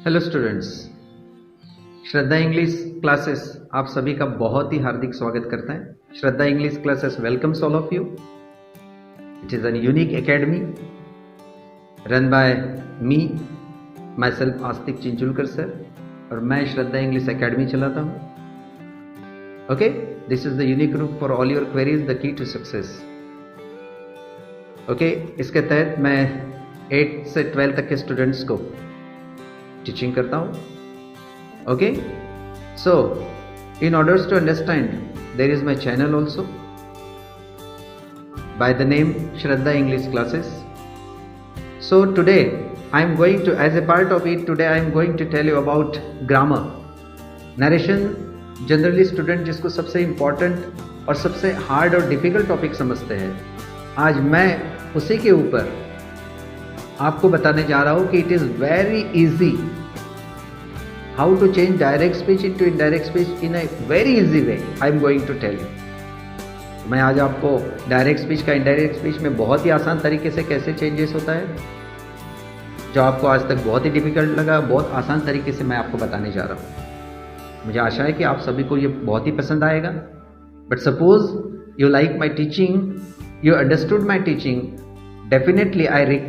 Hello students, Shraddha English classes आप सभी का बहुत ही हार्दिक स्वागत करता है। Shraddha English classes welcomes all of you. It is an unique academy run by me myself Astik Chinchulkar sir, और मैं श्रद्धा इंग्लिश एकेडमी चलाता हूँ। Okay, this is the unique group for all your queries, the key to success. Okay, इसके तहत मैं 8 से 12 तक के स्टूडेंट्स को टीचिंग करता हूँ। Okay, so in order to understand, there is my channel also by the name Shraddha English Classes. So today I am going to, as a part of it, today I am going to tell you about grammar. Narration generally student जिसको सबसे important और सबसे hard और difficult topic समझते हैं, आज मैं उसी के ऊपर आपको बताने जा रहा हूँ कि it is very easy how to change direct speech into indirect speech in a very easy way. I am going to tell you. मैं आज आपको डायरेक्ट स्पीच का इनडायरेक्ट स्पीच में बहुत ही आसान तरीके से कैसे चेंजेस होता है, जो आपको आज तक बहुत ही डिफिकल्ट लगा, बहुत आसान तरीके से मैं आपको बताने जा रहा हूँ। मुझे आशा है कि आप सभी को ये बहुत ही पसंद आएगा। But suppose you like my teaching, you understood my teaching, definitely I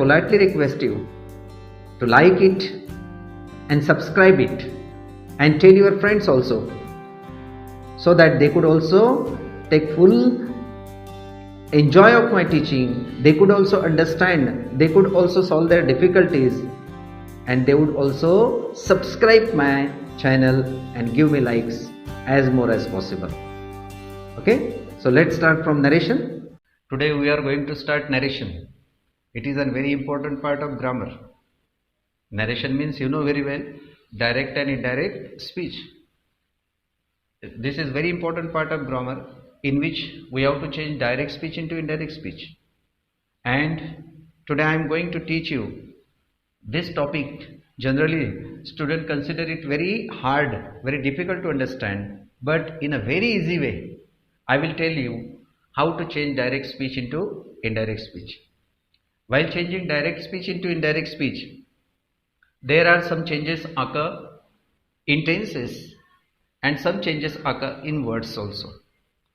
politely request you to like it and subscribe it and tell your friends also, so that they could also take full enjoy of my teaching. They could also understand, they could also solve their difficulties, and they would also subscribe my channel and give me likes as more as possible. Okay, so let's start from narration. Today we are going to start narration. It is a very important part of grammar. Narration means, you know very well, direct and indirect speech. This is very important part of grammar in which we have to change direct speech into indirect speech. And today I am going to teach you this topic. Generally students consider it very hard, very difficult to understand, but in a very easy way I will tell you how to change direct speech into indirect speech. While changing direct speech into indirect speech, there are some changes occur in tenses and some changes occur in words also.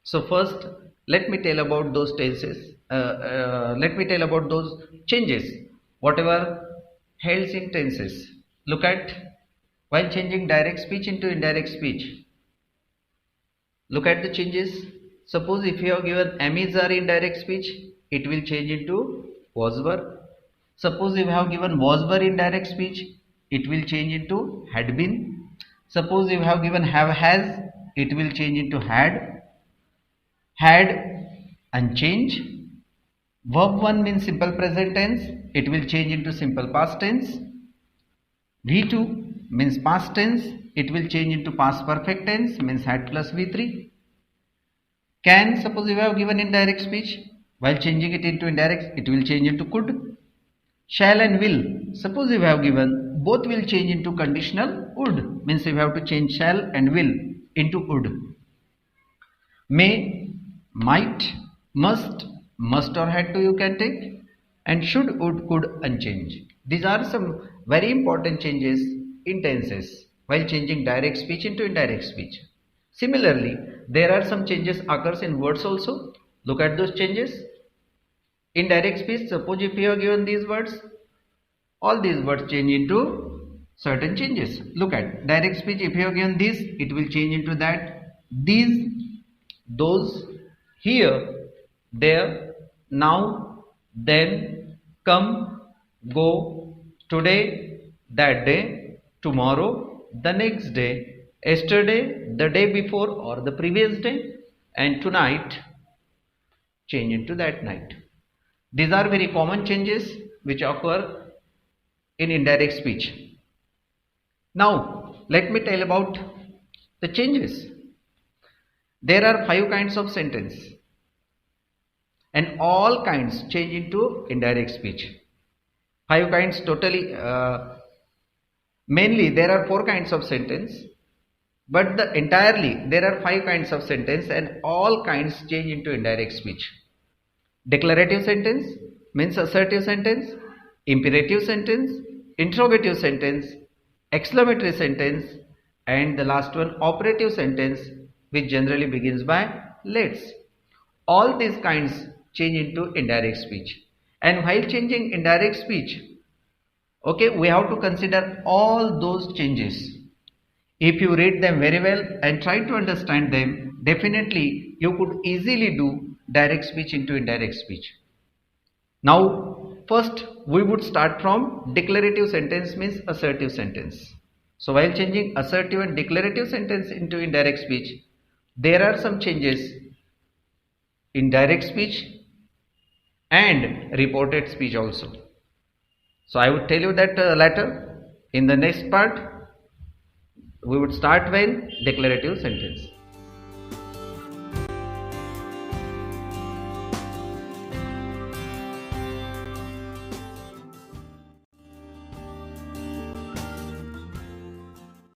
So first let me tell about those tenses, let me tell about those changes whatever held in tenses. Look at, while changing direct speech into indirect speech, look at the changes. Suppose if you have given ami's are in direct speech, it will change into was were. Suppose if you have given was were in direct speech, it will change into had been. Suppose if you have given have has, it will change into had unchange. Verb 1 means simple present tense, it will change into simple past tense. V2 means past tense, it will change into past perfect tense, means had plus V3. Can, suppose if you have given indirect speech, while changing it into indirect, it will change into could. Shall and will, suppose if you have given, both will change into conditional would, means if you have to change shall and will into would. May, might, must or had to you can take, and should, would, could unchange. These are some very important changes in tenses while changing direct speech into indirect speech. Similarly, there are some changes occurs in words also. Look at those changes. In direct speech, suppose if you have given these words, all these words change into certain changes. Look at direct speech, if you have given this, it will change into that, these, those, here, there, now, then, come, go, today, that day, tomorrow, the next day, yesterday, the day before or the previous day, and tonight, change into that night. These are very common changes which occur in indirect speech. Now let me tell about the changes. There are 5 kinds of sentence and all kinds change into indirect speech. 5 kinds totally, mainly there are 4 kinds of sentence, but entirely there are 5 kinds of sentence and all kinds change into indirect speech. Declarative sentence means assertive sentence, imperative sentence, interrogative sentence, exclamatory sentence, and the last one operative sentence, which generally begins by let's. All these kinds change into indirect speech. And while changing indirect speech, okay, we have to consider all those changes. If you read them very well and try to understand them, definitely you could easily do direct speech into indirect speech. Now, first we would start from declarative sentence, means assertive sentence. So while changing assertive and declarative sentence into indirect speech, there are some changes in direct speech and reported speech also. So I would tell you that later. In the next part, we would start with declarative sentence.